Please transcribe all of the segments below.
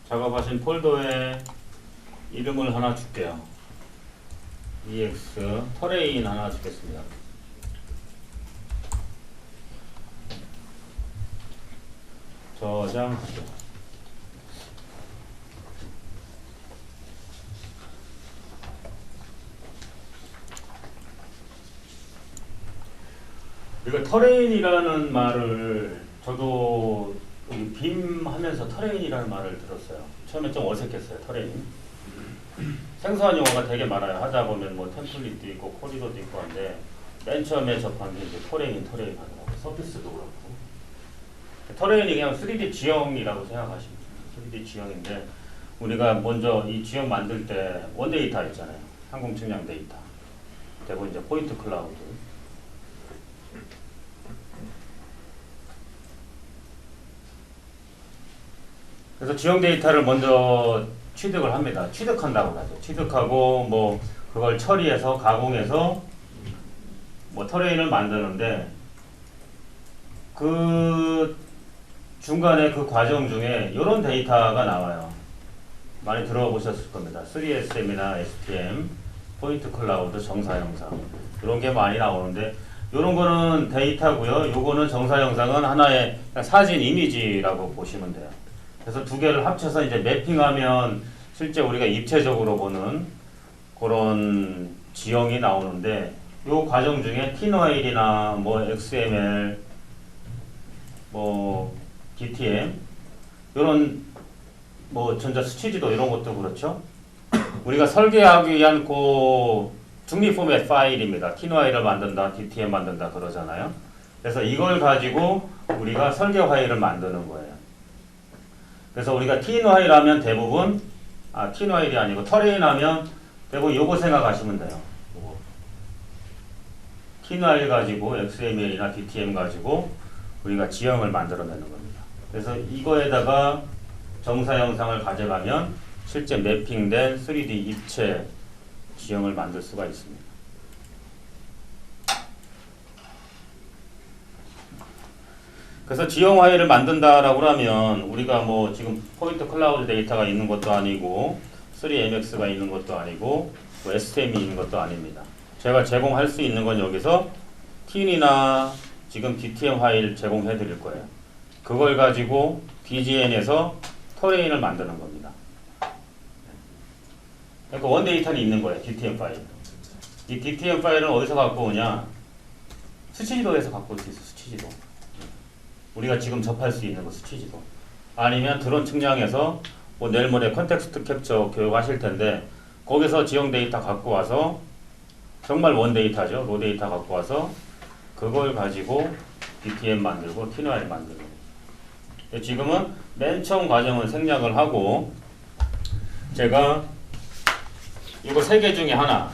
작업하신 폴더에 이름을 하나 줄게요. EX 터레인 하나 주겠습니다. 저장할게요. 이거 터레인이라는 말을 저도 빔 하면서 터레인이라는 말을 들었어요. 처음에 좀 어색했어요. 터레인. 생소한 용어가 되게 많아요. 하다 보면 뭐 템플릿도 있고 코리도도 있고 한데 맨 처음에 접한 게 이제 터레인 하더라고요. 서피스도 그렇고. 터레인이 그냥 3D 지형이라고 생각하시면 돼요. 3D 지형인데 우리가 먼저 이 지형 만들 때 원데이터 있잖아요. 항공 측량 데이터. 대부분 이제 포인트 클라우드. 그래서 지형 데이터를 먼저 취득을 합니다. 취득한다고 하죠. 취득하고 뭐 그걸 처리해서 가공해서 뭐 터레인을 만드는데 그 중간에 그 과정 중에 이런 데이터가 나와요. 많이 들어보셨을 겁니다. 3SM이나 STM, 포인트 클라우드, 정사 영상 이런 게 많이 나오는데 이런 거는 데이터고요. 요거는 정사 영상은 하나의 사진 이미지라고 보시면 돼요. 그래서 두 개를 합쳐서 이제 매핑하면 실제 우리가 입체적으로 보는 그런 지형이 나오는데 이 과정 중에 티노아일이나 뭐 XML, 뭐 DTM 이런 뭐 전자 수치지도 이런 것도 그렇죠. 우리가 설계하기 위한 그 중립 포맷 파일입니다. 티노아일을 만든다, DTM 만든다 그러잖아요. 그래서 이걸 가지고 우리가 설계 파일을 만드는 거예요. 그래서 우리가 티노아일 하면 대부분 티노아일이 아니고 터레인 하면 대부분 요거 생각하시면 돼요. 요거. 티노아일 가지고 XML이나 DTM 가지고 우리가 지형을 만들어내는 겁니다. 그래서 이거에다가 정사 영상을 가져가면 실제 매핑된 3D 입체 지형을 만들 수가 있습니다. 그래서 지형 파일을 만든다라고 하면 우리가 뭐 지금 포인트 클라우드 데이터가 있는 것도 아니고 3MX가 있는 것도 아니고 뭐 STM이 있는 것도 아닙니다. 제가 제공할 수 있는 건 여기서 TIN이나 지금 DTM 파일 제공해 드릴 거예요. 그걸 가지고 DGN에서 터레인을 만드는 겁니다. 그러니까 원 데이터는 있는 거예요. DTM 파일. 이 DTM 파일은 어디서 갖고 오냐? 수치지도에서 갖고 올 수 있어. 수치지도. 우리가 지금 접할 수 있는 거 수치지도. 아니면 드론 측량에서 뭐 내일 모레 컨텍스트 캡처 교육하실 텐데 거기서 지형 데이터 갖고 와서 정말 원 데이터죠. 로 데이터 갖고 와서 그걸 가지고 DTM 만들고 티노아일 만들고. 지금은 맨 처음 과정은 생략을 하고 제가 이거 세 개 중에 하나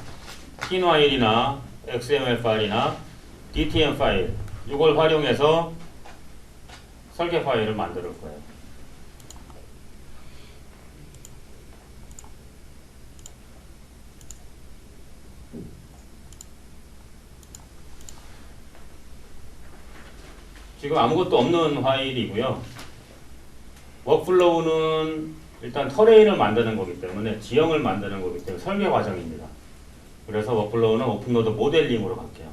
티노아일이나 XML 파일이나 DTM 파일 이걸 활용해서 설계 파일을 만들 거예요. 지금 아무것도 없는 파일이고요. 워크플로우는 일단 터레인을 만드는 거기 때문에 지형을 만드는 거기 때문에 설계 과정입니다. 그래서 워크플로우는 오픈노드 모델링으로 갈게요.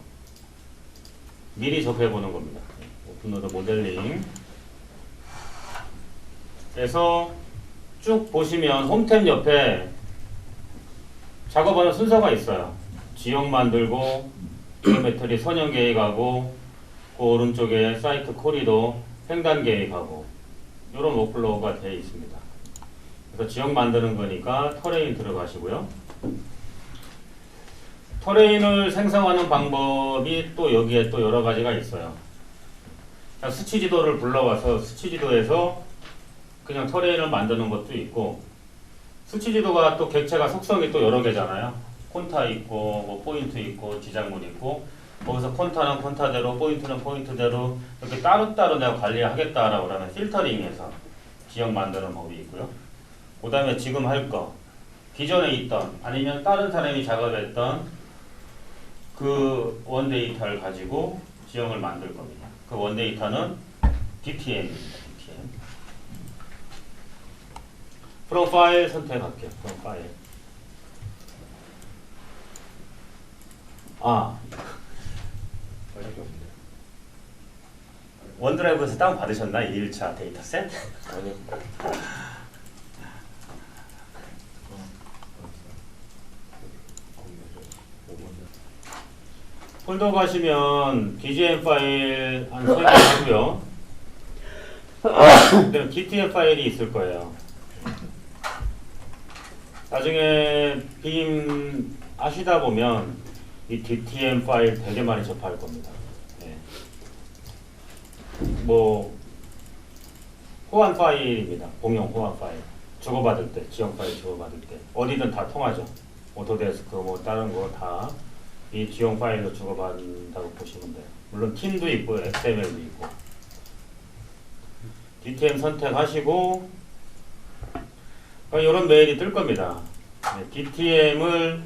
미리 접해보는 겁니다. 오픈노드 모델링. 그래서 쭉 보시면 홈탭 옆에 작업하는 순서가 있어요. 지형 만들고 지오메트리 선형 계획하고 그 오른쪽에 사이트 코리도 횡단 계획하고 이런 워크플로우가 되어 있습니다. 그래서 지형 만드는 거니까 터레인 들어가시고요. 터레인을 생성하는 방법이 또 여기에 또 여러 가지가 있어요. 수치지도를 불러와서 수치지도에서 그냥 터레인을 만드는 것도 있고 수치지도가 또 객체가 속성이 또 여러 개잖아요. 콘타 있고 뭐 포인트 있고 지작물 있고 거기서 콘타는 콘타대로 포인트는 포인트대로 이렇게 따로따로 내가 관리하겠다라고 하면 필터링해서 지형 만드는 법이 있고요. 그 다음에 지금 할 거 기존에 있던 아니면 다른 사람이 작업했던 그 원데이터를 가지고 지형을 만들 겁니다. 그 원데이터는 DTM입니다. DTM. 프로파일 선택할게요. 프로파일. 원드라이브에서 다운받으셨나? 1차 데이터셋? 아니요. 폴더 가시면 BGM 파일 한 3개 하고요. 그다음 DTM 파일이 있을 거예요. 나중에 빔 하시다 보면 이 DTM 파일 되게 많이 접할 겁니다. 네. 뭐 호환 파일입니다. 공용 호환 파일. 주고받을 때, 지형 파일 주고받을 때 어디든 다 통하죠. 오토데스크 뭐 다른 거 다 이 지형 파일로 주고받는다고 보시면 돼요. 물론 팀도 있고 XML도 있고. DTM 선택하시고 이런 메일이 뜰 겁니다. 네, DTM을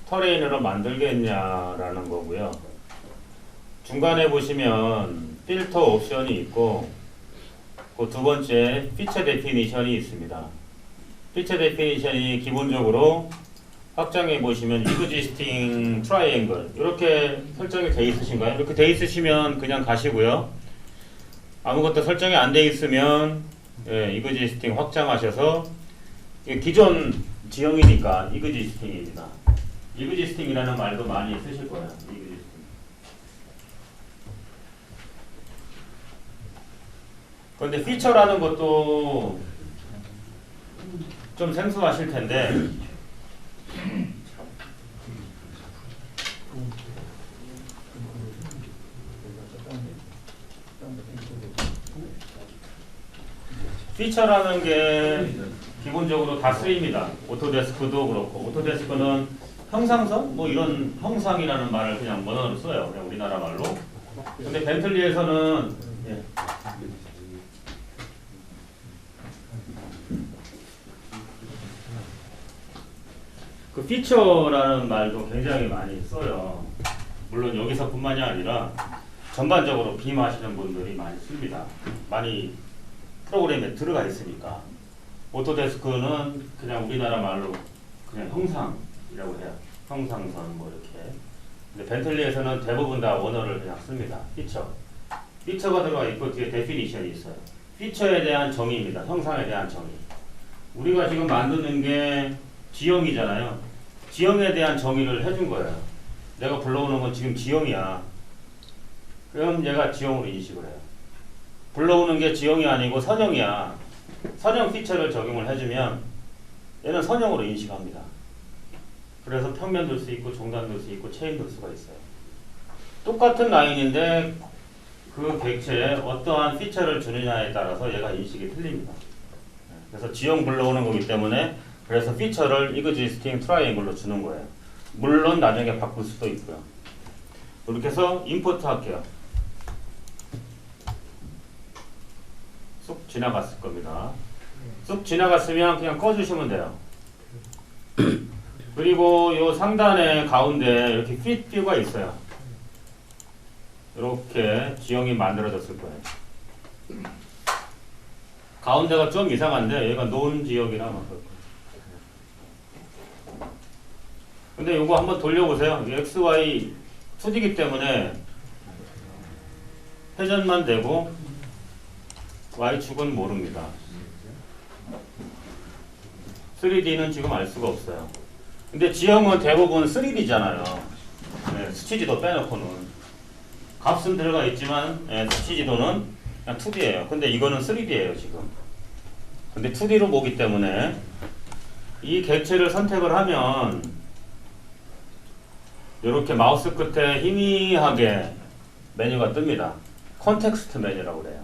터레인으로 만들겠냐라는 거고요. 중간에 보시면 필터 옵션이 있고 그 두 번째 피처 데피니션이 있습니다. 피처 데피니션이 기본적으로 확장해 보시면 이그지스팅 트라이앵글 이렇게 설정이 돼 있으신가요? 이렇게 돼 있으시면 그냥 가시고요. 아무것도 설정이 안 돼 있으면 이그지스팅 확장하셔서 기존 지형이니까 이그지스팅입니다. 이그지스팅이라는 말도 많이 쓰실 거예요. 이그지스팅. 그런데 피처라는 것도 좀 생소하실 텐데 피처라는 게 기본적으로 다 쓰입니다. 오토데스크도 그렇고 오토데스크는 형상성 뭐 이런 형상이라는 말을 그냥 원어로 써요. 그냥 우리나라 말로. 근데 벤틀리에서는 그 피처라는 말도 굉장히 많이 써요. 물론 여기서뿐만이 아니라 전반적으로 빔 하시는 분들이 많이 씁니다. 많이 프로그램에 들어가 있으니까. 오토데스크는 그냥 우리나라 말로 그냥 형상이라고 해요. 형상선 뭐 이렇게. 근데 벤틀리에서는 대부분 다 원어를 그냥 씁니다. 피처. 피처가 들어가 있고 뒤에 데피니션이 있어요. 피처에 대한 정의입니다. 형상에 대한 정의. 우리가 지금 만드는 게 지형이잖아요. 지형에 대한 정의를 해준 거예요. 내가 불러오는 건 지금 지형이야. 그럼 얘가 지형으로 인식을 해요. 불러오는 게 지형이 아니고 선형이야. 선형 피처를 적용을 해주면 얘는 선형으로 인식합니다. 그래서 평면 둘 수 있고 종단 둘 수 있고 체인 둘 수가 있어요. 똑같은 라인인데 그 객체에 어떠한 피처를 주느냐에 따라서 얘가 인식이 틀립니다. 그래서 지형 불러오는 거기 때문에 그래서 피처를 이그지스팅 트라이앵글로 주는 거예요. 물론 나중에 바꿀 수도 있고요. 이렇게 해서 임포트 할게요. 쑥 지나갔을 겁니다. 쑥 지나갔으면 그냥 꺼주시면 돼요. 그리고 이 상단에 가운데 이렇게 fit 뷰가 있어요. 이렇게 지형이 만들어졌을 거예요. 가운데가 좀 이상한데 얘가 논 지역이라 막 그렇고. 근데 이거 한번 돌려보세요. XY 2D이기 때문에 회전만 되고 Y축은 모릅니다. 3D는 지금 알 수가 없어요. 근데 지형은 대부분 3D잖아요. 네, 수치지도 빼놓고는. 값은 들어가 있지만 수치지도는 그냥 2D예요. 근데 이거는 3D예요 지금. 근데 2D로 보기 때문에 이 객체를 선택을 하면 이렇게 마우스 끝에 희미하게 메뉴가 뜹니다. 컨텍스트 메뉴라고 그래요.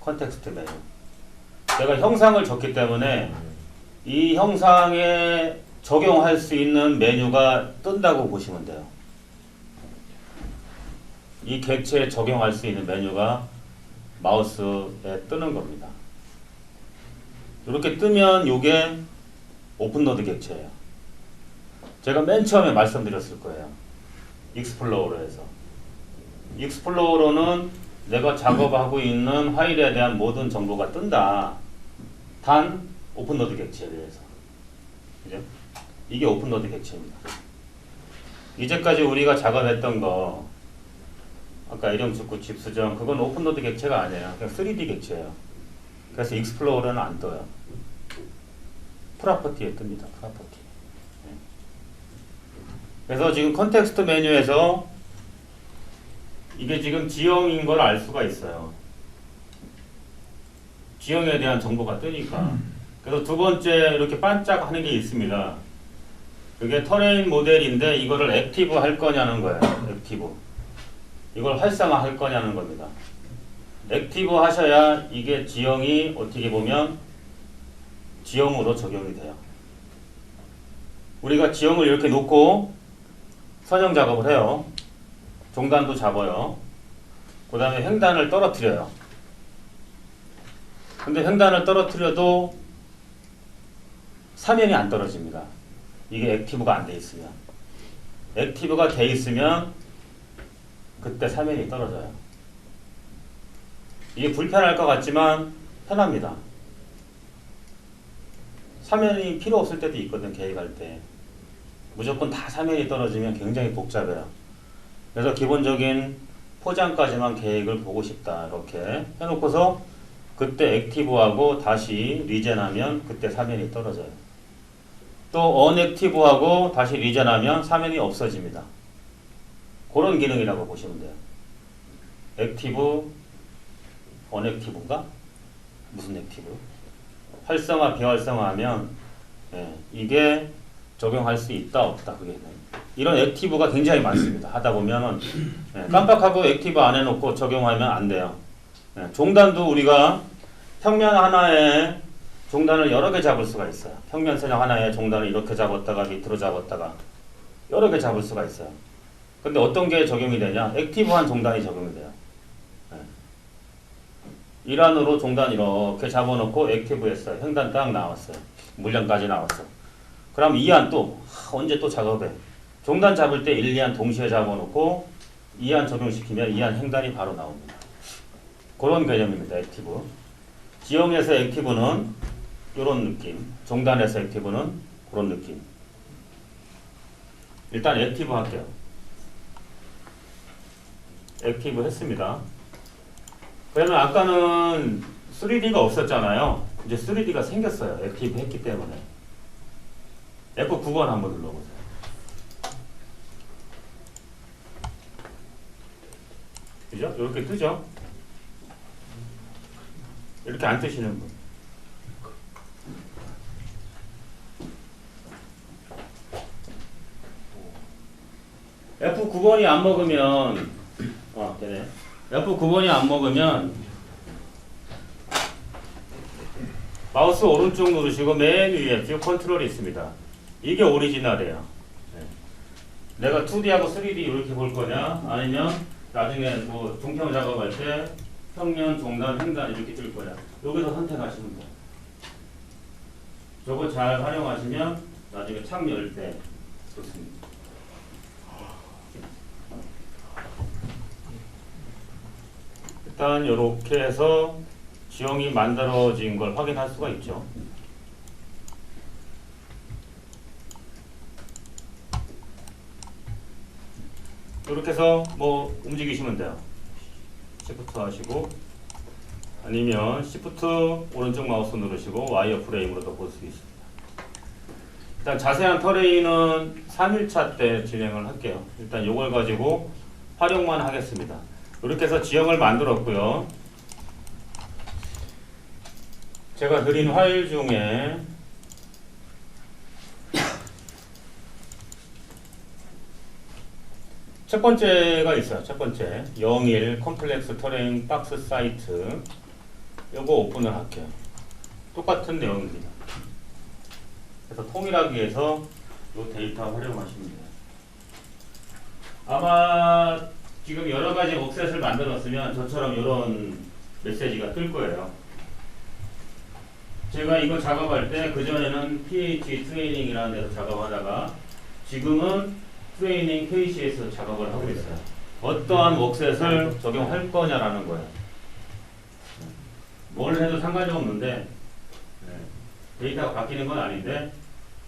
컨텍스트 메뉴. 제가 형상을 줬기 때문에 이 형상에 적용할 수 있는 메뉴가 뜬다고 보시면 돼요. 이 객체에 적용할 수 있는 메뉴가 마우스에 뜨는 겁니다. 이렇게 뜨면 이게 오픈노드 객체예요. 제가 맨 처음에 말씀드렸을 거예요. 익스플로러로 해서. 익스플로러로는 내가 작업하고 있는 파일에 대한 모든 정보가 뜬다. 단 오픈노드 객체에 대해서. 그죠? 이게 오픈노드 객체입니다. 이제까지 우리가 작업했던 거 아까 이름축구 집수정 그건 오픈노드 객체가 아니에요. 그냥 3D 객체예요. 그래서 익스플로러는 안 떠요. 프로퍼티에 뜹니다. 프로퍼티. 그래서 지금 컨텍스트 메뉴에서 이게 지금 지형인 걸 알 수가 있어요. 지형에 대한 정보가 뜨니까. 그래서 두 번째 이렇게 반짝하는 게 있습니다. 그게 터레인 모델인데 이거를 액티브 할 거냐는 거예요. 액티브. 이걸 활성화 할 거냐는 겁니다. 액티브 하셔야 이게 지형이 어떻게 보면 지형으로 적용이 돼요. 우리가 지형을 이렇게 놓고 선형 작업을 해요. 종단도 잡아요. 그 다음에 횡단을 떨어뜨려요. 근데 횡단을 떨어뜨려도 사면이 안 떨어집니다. 이게 액티브가 안 돼 있으면. 액티브가 돼 있으면 그때 사면이 떨어져요. 이게 불편할 것 같지만 편합니다. 사면이 필요 없을 때도 있거든, 계획할 때. 무조건 다 사면이 떨어지면 굉장히 복잡해요. 그래서 기본적인 포장까지만 계획을 보고 싶다. 이렇게 해놓고서 그때 액티브하고 다시 리젠하면 그때 사면이 떨어져요. 또 언액티브하고 다시 리젠하면 사면이 없어집니다. 그런 기능이라고 보시면 돼요. 액티브, 언액티브인가? 무슨 액티브? 활성화, 비활성화하면 이게 적용할 수 있다, 없다. 그게 이런 액티브가 굉장히 많습니다. 하다 보면은 깜빡하고 액티브 안 해놓고 적용하면 안 돼요. 종단도 우리가 평면 하나에 종단을 여러 개 잡을 수가 있어요. 평면 선형 하나에 종단을 이렇게 잡았다가 밑으로 잡았다가 여러 개 잡을 수가 있어요. 근데 어떤 게 적용이 되냐? 액티브한 종단이 적용이 돼요. 일환으로 종단 이렇게 잡아놓고 액티브 했어요. 횡단 딱 나왔어요. 물량까지 나왔어. 그럼 2한 또 언제 또 작업해? 종단 잡을 때 1, 2한 동시에 잡아놓고 2한 적용시키면 2한 횡단이 바로 나옵니다. 그런 개념입니다. 액티브. 지형에서 액티브는 이런 느낌, 종단에서 액티브는 그런 느낌. 일단 액티브 할게요. 액티브 했습니다. 그러면 아까는 3D가 없었잖아요. 이제 3D가 생겼어요. 액티브 했기 때문에. F9번 한번 눌러보세요. 그죠? 이렇게 뜨죠? 이렇게 안 뜨시는 분. F9번이 안 먹으면 되네. F9번이 안 먹으면 마우스 오른쪽 누르시고 맨 위에 뷰 컨트롤이 있습니다. 이게 오리지널이에요. 내가 2D하고 3D 이렇게 볼 거냐, 아니면 나중에 뭐 종평 작업할 때 평면, 종단, 횡단 이렇게 뜰 거냐. 여기서 선택하시면 돼요. 저거 잘 활용하시면 나중에 창 열 때 좋습니다. 일단 이렇게 해서 지형이 만들어진 걸 확인할 수가 있죠. 이렇게 해서 뭐 움직이시면 돼요. 시프트 하시고 아니면 시프트 오른쪽 마우스 누르시고 와이어 프레임으로도 볼 수 있습니다. 일단 자세한 터레인은 3일차 때 진행을 할게요. 일단 이걸 가지고 활용만 하겠습니다. 이렇게 해서 지형을 만들었고요. 제가 드린 화일 중에 첫 번째가 있어요. 첫 번째 01 컴플렉스 터레인 박스 사이트. 요거 오픈을 할게요. 똑같은 내용입니다. 그래서 통일하기 위해서 요 데이터 활용하시면 돼요. 아마 지금 여러 가지 옥셋을 만들었으면 저처럼 이런 메시지가 뜰 거예요. 제가 이거 작업할 때 그전에는 PH 트레이닝이라는 데서 작업하다가 지금은 트레이닝 KC에서 작업을 하고 있어요. 어떠한 웍셋을 적용할 거냐라는 거예요. 뭘 해도 상관이 없는데 네. 데이터가 바뀌는 건 아닌데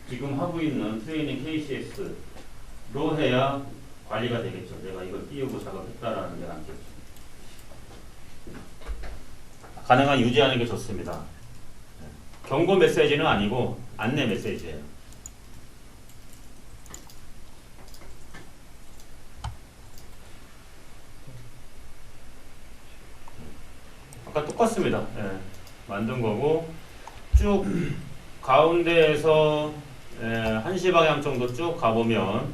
지금 하고 있는 트레이닝 KCS로 해야 관리가 되겠죠. 내가 이걸 띄우고 작업했다라는 게 남겠죠. 가능한 유지하는 게 좋습니다. 경고 메시지는 아니고 안내 메시지예요. 아까 똑같습니다. 예, 만든 거고 쭉 가운데에서 1시 방향 정도 쭉 가보면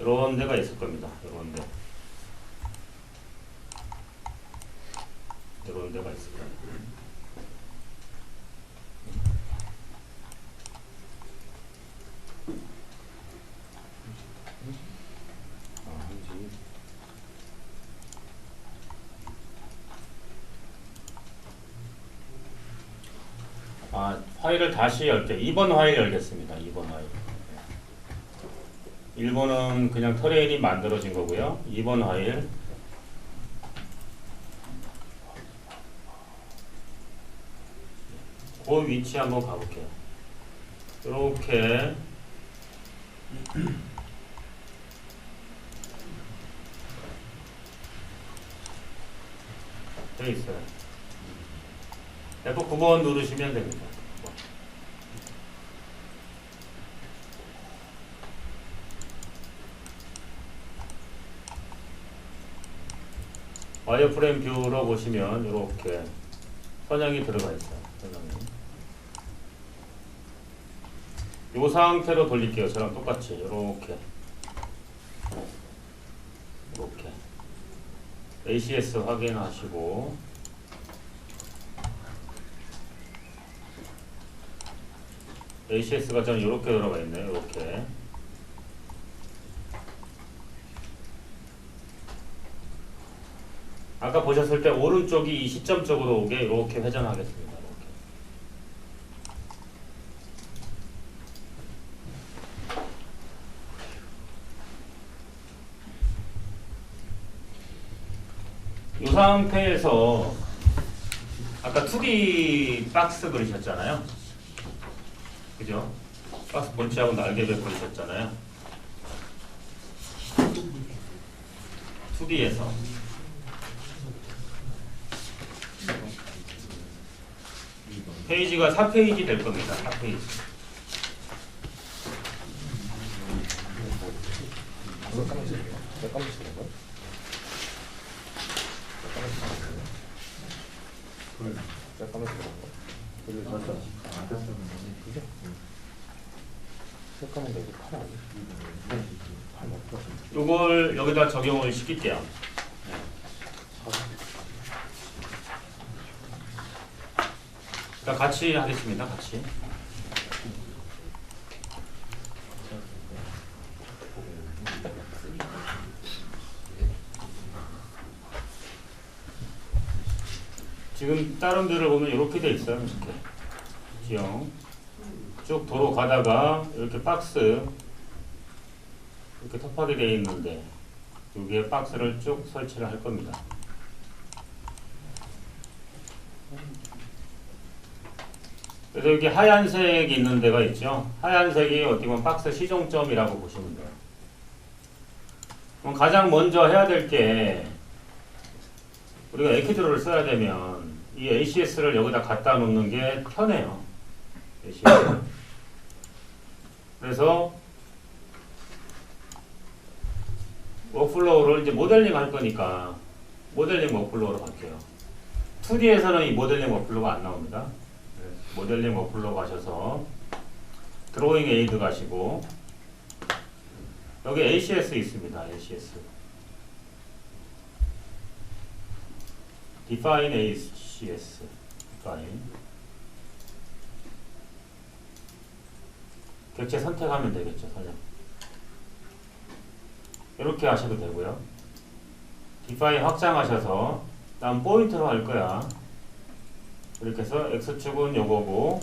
이런 데가 있을 겁니다. 이런 데. 이런 데가 있을 겁니다. 파일을 다시 열게. 2번 파일 열겠습니다. 2번 파일. 1번은 그냥 터레인이 만들어진 거고요. 2번 파일. 그 위치 한번 가볼게요. 이렇게 돼 있어요. F9번 누르시면 됩니다. 와이어프레임 뷰로 보시면 이렇게 선형이 들어가 있어요. 선형이. 이 상태로 돌릴게요. 저랑 똑같이 이렇게 ACS 확인하시고 ACS가 저는 이렇게 들어가 있네요. 이렇게 아까 보셨을 때 오른쪽이 이 시점 쪽으로 오게 이렇게 회전하겠습니다. 이 상태에서 아까 2D 박스 그리셨잖아요. 그죠? 박스 본체하고 날개별 그리셨잖아요. 2D에서 페이지가 4페이지 될 겁니다. 4페이지. 요걸 여기다 적용을 시킬게요. 자, 같이 하겠습니다. 같이. 지금 다른 뷰를 보면 이렇게 돼 있어요. 이렇게 지형 쭉 도로 가다가 이렇게 박스 이렇게 톱하게 되어 있는데 여기에 박스를 쭉 설치를 할 겁니다. 그래서 여기 하얀색이 있는 데가 있죠. 하얀색이 어떻게 보면 박스 시종점이라고 보시면 돼요. 그럼 가장 먼저 해야 될 게 우리가 에키드로를 써야 되면 이 ACS를 여기다 갖다 놓는 게 편해요. ACS. 그래서 워크플로우를 이제 모델링 할 거니까 모델링 워크플로우로 갈게요. 2D에서는 이 모델링 워크플로우가 안 나옵니다. 모델링 워크플로우 가셔서 드로잉 에이드 가시고 여기 ACS 있습니다. ACS Define ACS Define 객체 선택하면 되겠죠. 사냥 이렇게 하셔도 되고요. Define 확장하셔서 난 포인트로 할 거야. 이렇게 해서 X축은 요거고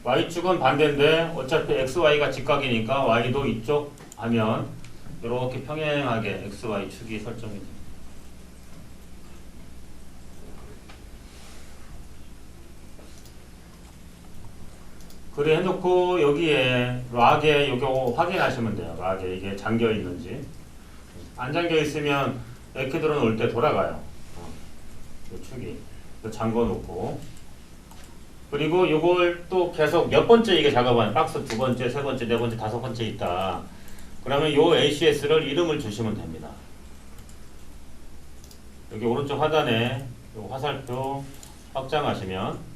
Y축은 반대인데 어차피 XY가 직각이니까 Y도 이쪽 하면 이렇게 평행하게 XY축이 설정이 됩니다. 그래 해놓고 여기에 락에 요거 확인하시면 돼요. 락에 이게 잠겨 있는지. 안 잠겨 있으면 에크드론 올 때 돌아가요. 요 축이. 잠궈 놓고. 그리고 요걸 또 계속 몇 번째 이게 작업하는 박스 두 번째, 세 번째, 네 번째, 다섯 번째 있다. 그러면 요 ACS를 이름을 주시면 됩니다. 여기 오른쪽 하단에 요 화살표 확장하시면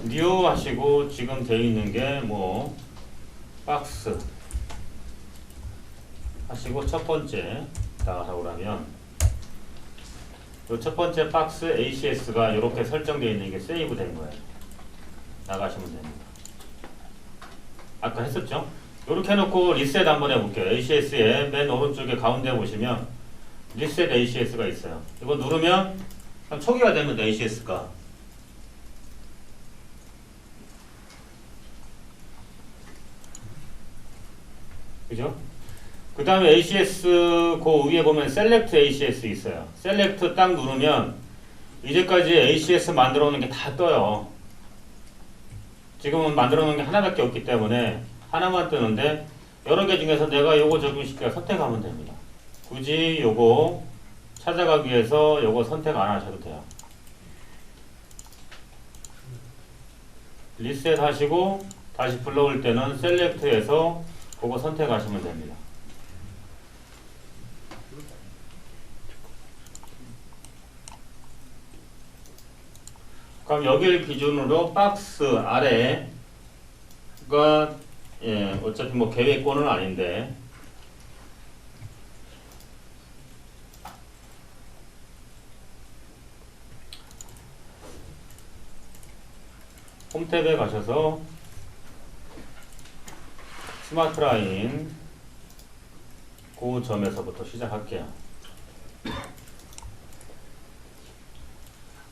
뉴 하시고 지금 되어 있는 게 뭐 박스 하시고 첫 번째 나가라고 하면 요 첫 번째 박스 ACS가 이렇게 설정되어 있는 게 세이브 된 거예요. 나가시면 됩니다. 아까 했었죠? 이렇게 해놓고 리셋 한번 해볼게요. ACS의 맨 오른쪽에 가운데 보시면 리셋 ACS가 있어요. 이거 누르면 초기화 되면 ACS가 그죠? 그 다음에 ACS 그 위에 보면 셀렉트 ACS 있어요. 셀렉트 딱 누르면 이제까지 ACS 만들어 놓은 게 다 떠요. 지금은 만들어 놓은 게 하나밖에 없기 때문에 하나만 뜨는데 여러 개 중에서 내가 요거 적용시켜 선택하면 됩니다. 굳이 요거 찾아가기 위해서 요거 선택 안 하셔도 돼요. 리셋 하시고 다시 불러올 때는 셀렉트에서 그거 선택하시면 됩니다. 그럼 여기를 기준으로 박스 아래가 예, 어차피 뭐 계획권은 아닌데 홈 탭에 가셔서 스마트 라인 그 점에서부터 시작할게요.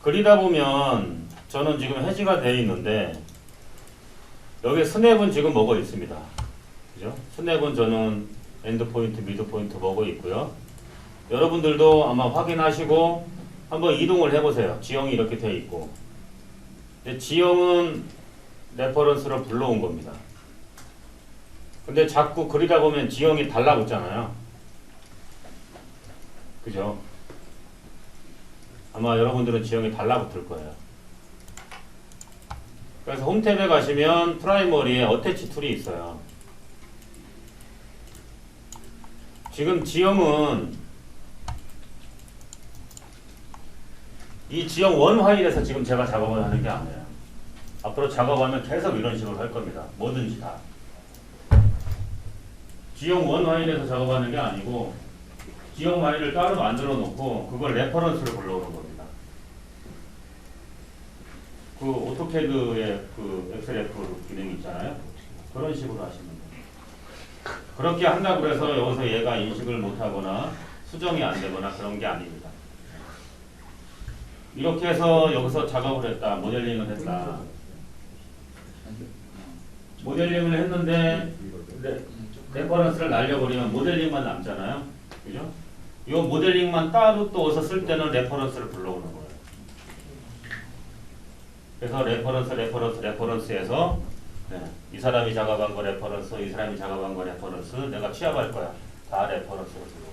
그리다 보면 저는 지금 해지가 되어 있는데 여기 스냅은 지금 먹어 있습니다. 그죠? 스냅은 저는 엔드 포인트, 미드 포인트 먹어 있고요. 여러분들도 아마 확인하시고 한번 이동을 해보세요. 지형이 이렇게 되어 있고. 근데 지형은 레퍼런스로 불러온 겁니다. 근데 자꾸 그리다 보면 지형이 달라붙잖아요. 그죠? 아마 여러분들은 지형이 달라붙을 거예요. 그래서 홈 탭에 가시면 프라이머리에 어태치 툴이 있어요. 지금 지형은 이 지형 원 파일에서 지금 제가 작업을 하는 게 아니에요. 앞으로 작업하면 계속 이런 식으로 할 겁니다. 뭐든지 다. 지형 원 파일에서 작업하는 게 아니고 지형 파일을 따로 만들어 놓고 그걸 레퍼런스를 불러오는 겁니다. 그 오토캐드의 그 엑셀F 기능이 있잖아요. 그런 식으로 하시면 돼요. 그렇게 한다고 해서 여기서 얘가 인식을 못하거나 수정이 안 되거나 그런 게 아닙니다. 이렇게 해서 여기서 작업을 했다. 모델링을 했다. 모델링을 했는데 레퍼런스를 날려버리면 모델링만 남잖아요. 그죠? 이 모델링만 따로 또 어디서 쓸 때는 레퍼런스를 불러오는 거예요. 그래서 레퍼런스에서 네, 이 사람이 작업한 거 레퍼런스, 이 사람이 작업한 거 레퍼런스, 내가 취합할 거야. 다 레퍼런스로 불러오고.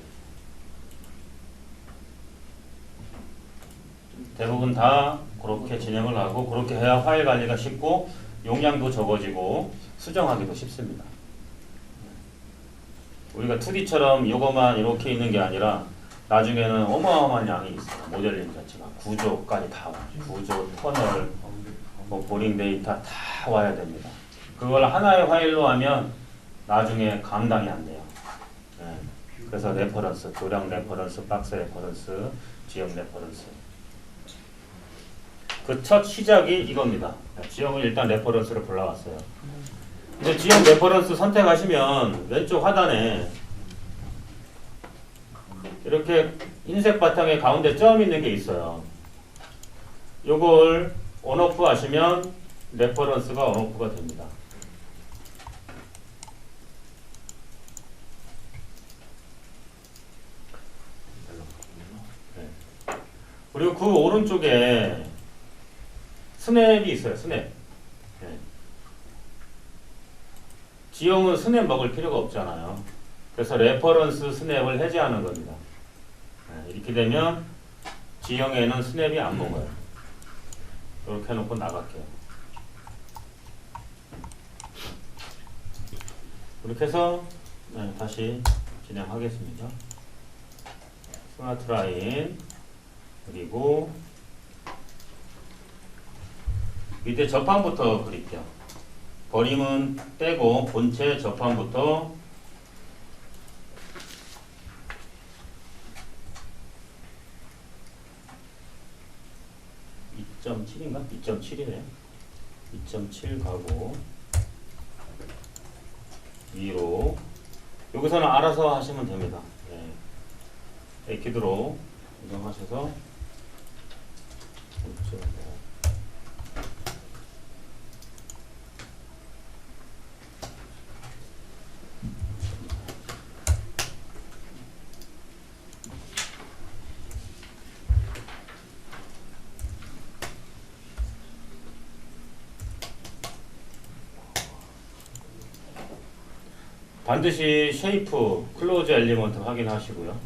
대부분 다 그렇게 진행을 하고 그렇게 해야 파일 관리가 쉽고 용량도 적어지고 수정하기도 쉽습니다. 우리가 2D처럼 이거만 이렇게 있는 게 아니라 나중에는 어마어마한 양이 있어요. 모델링 자체가 구조까지 다 와요. 구조, 터널, 뭐 보링 데이터 다 와야 됩니다. 그걸 하나의 파일로 하면 나중에 감당이 안 돼요. 네. 그래서 레퍼런스, 도량 레퍼런스, 박스 레퍼런스, 지역 레퍼런스. 그 첫 시작이 이겁니다. 지역은 일단 레퍼런스를 불러왔어요. 이제 지역 레퍼런스 선택하시면 왼쪽 하단에 이렇게 흰색 바탕에 가운데 점 있는 게 있어요. 요걸 온오프 하시면 레퍼런스가 온오프가 됩니다. 네. 그리고 그 오른쪽에 스냅이 있어요. 스냅. 네. 지형은 스냅 먹을 필요가 없잖아요. 그래서 레퍼런스 스냅을 해제하는 겁니다. 네. 이렇게 되면 지형에는 스냅이 안 먹어요. 이렇게 해놓고 나갈게요. 이렇게 해서 네, 다시 진행하겠습니다. 스마트 라인 그리고 밑에 접판부터 그릴게요. 버림은 떼고 본체 접판부터 (2.7인가) 2.7이네요. 2.7 가고 위로 여기서는 알아서 하시면 됩니다. 네. 에키드로 조정하셔서 5.5 반드시 쉐이프, 클로즈 엘리먼트 확인하시고요.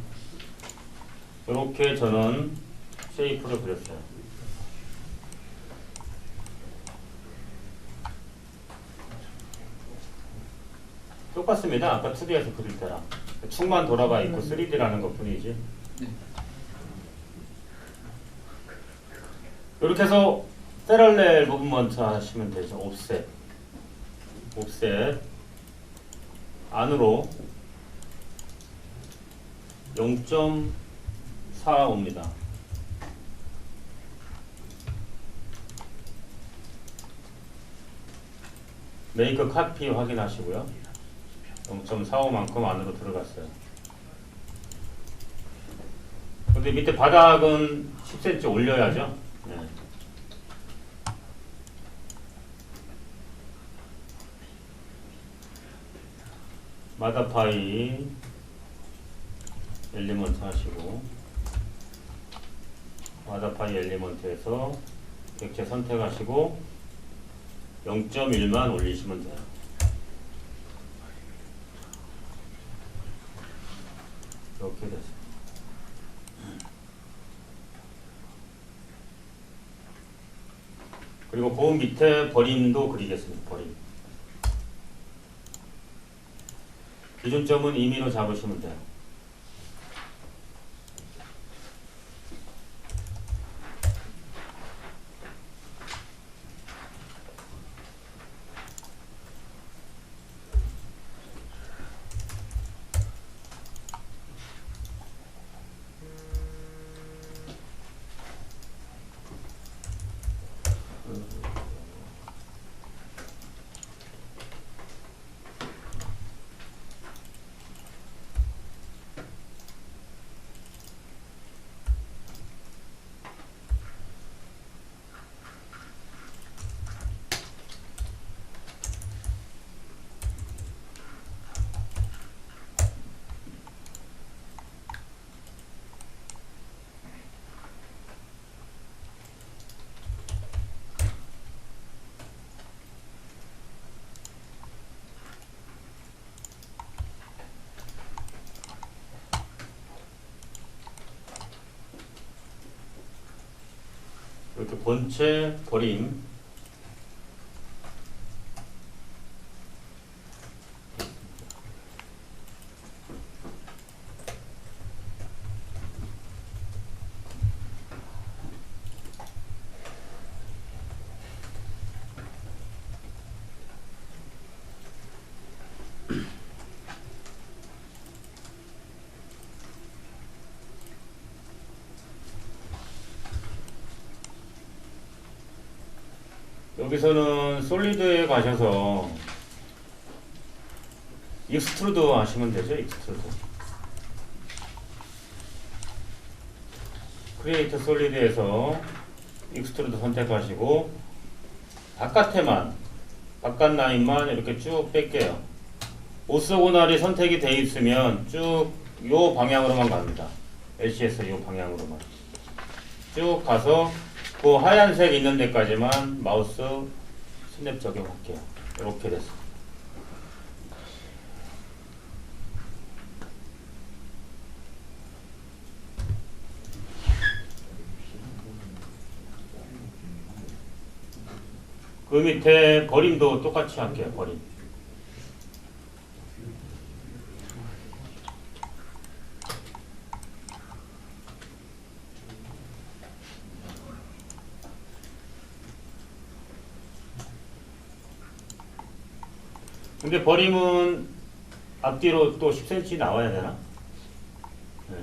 이렇게 저는 쉐이프를 그렸어요. 똑같습니다. 아까 2D에서 그릴 때랑. 축만 돌아가 있고 3D라는 것 뿐이지. 이렇게 해서 패럴렐 무브먼트 하시면 되죠. 옵셋. 옵셋. 안으로 0.4 옵니다. 메이크 카피 확인하시고요. 0.45만큼 안으로 들어갔어요. 근데 밑에 바닥은 10cm 올려야죠. 네. 마다파이 엘리먼트 하시고 마다파이 엘리먼트에서 객체 선택하시고 0.1만 올리시면 돼요. 이렇게 됐어요. 그리고 그 밑에 버림도 그리겠습니다. 버림. 기준점은 임의로 잡으시면 돼요. 이렇게 본체 버림 여기서는 솔리드에 가셔서 익스트루드 하시면 되죠. 익스트루드. 크리에이트 솔리드에서 익스트루드 선택하시고 바깥에만 바깥 라인만 이렇게 쭉 뺄게요. 오소고날이 선택이 돼 있으면 쭉 요 방향으로만 갑니다. LCS 요 방향으로만 쭉 가서 그 하얀색 있는 데까지만 마우스 스냅 적용할게요. 이렇게 됐어. 그 밑에 버림도 똑같이 할게요. 버림. 근데 버림은 앞뒤로 또 10cm 나와야 되나? 네.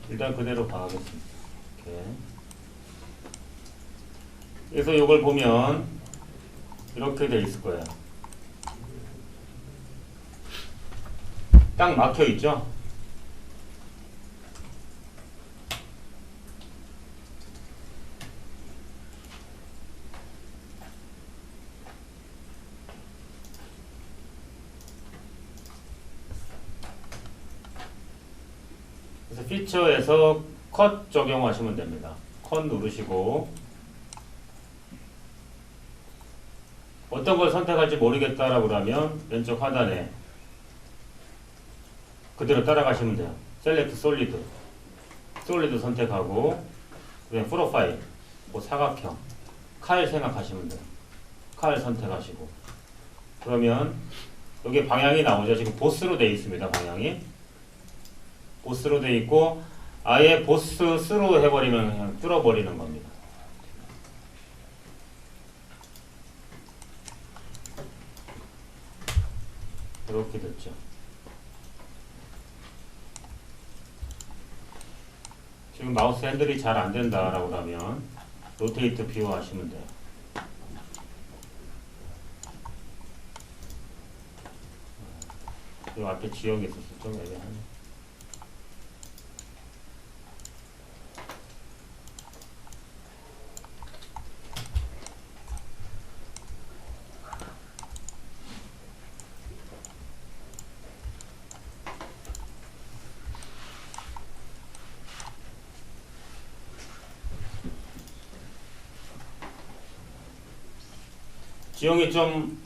일단 그대로 봐야겠습니다. 이렇게. 그래서 이걸 보면 이렇게 돼 있을 거예요. 딱 막혀 있죠? 그래서 피처에서 컷 적용하시면 됩니다. 컷 누르시고 어떤 걸 선택할지 모르겠다라고 하면 왼쪽 하단에 그대로 따라가시면 돼요. 셀렉트 솔리드 선택하고 그냥 프로파일 뭐 사각형 칼 생각하시면 돼요. 칼 선택하시고 그러면 여기 방향이 나오죠. 지금 보스로 되어 있습니다. 방향이 보스로 되어 있고 아예 보스 스로 해버리면 그냥 뚫어버리는 겁니다. 이렇게 됐죠. 지금 마우스 핸들이 잘 안 된다라고 하면 로테이트 뷰 하시면 돼요. 이 앞에 지역이 있었어. 좀 애매하네. 지형이 좀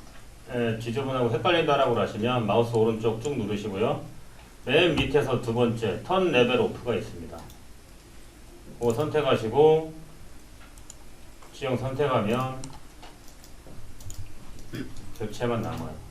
지저분하고 헷갈린다라고 하시면 마우스 오른쪽 쭉 누르시고요. 맨 밑에서 두 번째 턴 레벨 오프가 있습니다. 그거 선택하시고 지형 선택하면 교체만 남아요.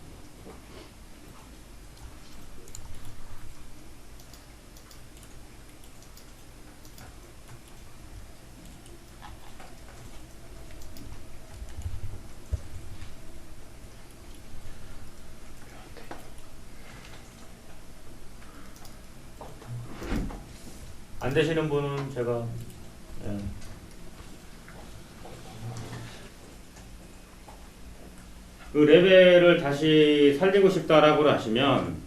안 되시는 분은 제가 그 레벨을 다시 살리고 싶다라고 하시면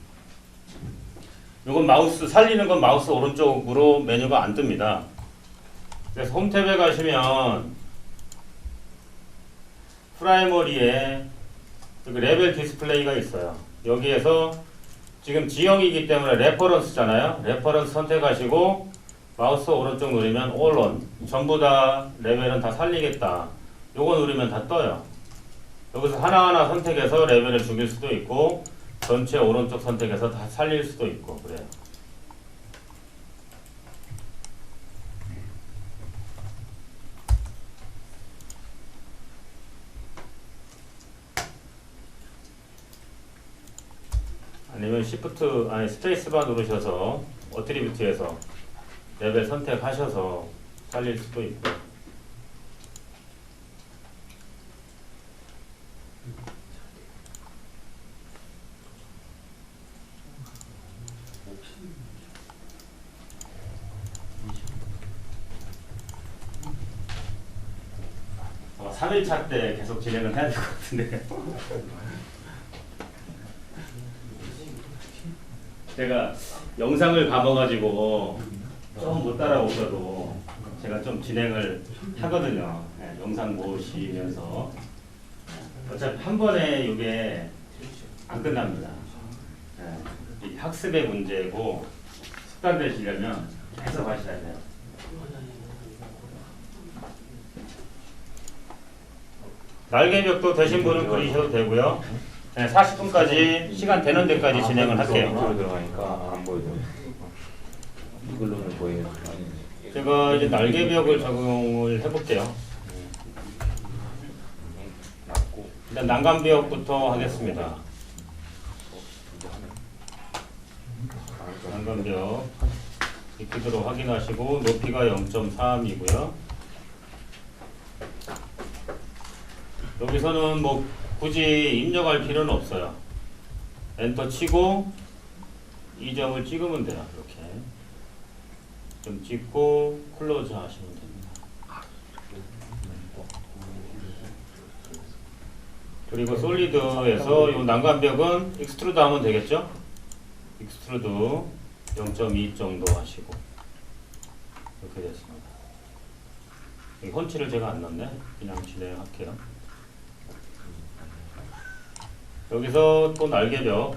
이건 마우스 살리는 건 마우스 오른쪽으로 메뉴가 안 뜹니다. 그래서 홈 탭에 가시면 프라이머리에 그 레벨 디스플레이가 있어요. 여기에서 지금 지형이기 때문에 레퍼런스잖아요. 레퍼런스 선택하시고 마우스 오른쪽 누르면 all on 전부 다 레벨은 다 살리겠다. 요거 누르면 다 떠요. 여기서 하나하나 선택해서 레벨을 죽일 수도 있고 전체 오른쪽 선택해서 다 살릴 수도 있고 그래요. 아니면 스페이스바 누르셔서 어트리뷰트에서 레벨 선택하셔서 살릴 수도 있고. 아마 3일차 때 계속 진행을 해야 될 것 같은데. 제가 영상을 봐봐가지고 좀 못 따라오셔도 제가 좀 진행을 하거든요. 네, 영상 보시면서 어차피 한 번에 이게 안 끝납니다. 네, 이 학습의 문제고 습관 되시려면 계속 하셔야 돼요. 날개벽도 되신 분은 그리셔도 되고요. 네, 40분까지 시간 되는 데까지 진행을 할게요. 밑으로 들어가니까 안 보여요. 이걸로는 보여요. 제가 이제 날개벽을 적용을 해볼게요. 일단 난간벽부터 하겠습니다. 난간벽 익히도록 확인하시고 높이가 0.3이고요. 여기서는 뭐 굳이 입력할 필요는 없어요. 엔터 치고 이 점을 찍으면 돼요. 이렇게 좀 찍고 클로즈 하시면 됩니다. 그리고 솔리드에서 이 난간벽은 익스트루드 하면 되겠죠? 익스트루드 0.2 정도 하시고 이렇게 됐습니다. 여기 헌치를 제가 안 넣네. 그냥 진행할게요. 여기서 또 날개벽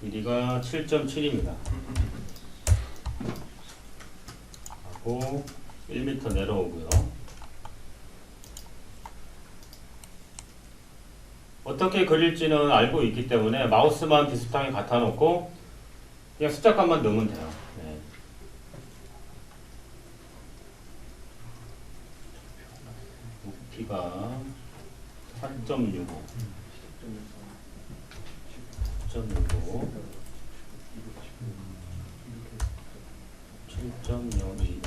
길이가 7.7입니다. 하고 1m 내려오고요. 어떻게 그릴지는 알고 있기 때문에 마우스만 비슷하게 갖다 놓고 그냥 숫자값만 넣으면 돼요. 네. 높이가 4.65 7.02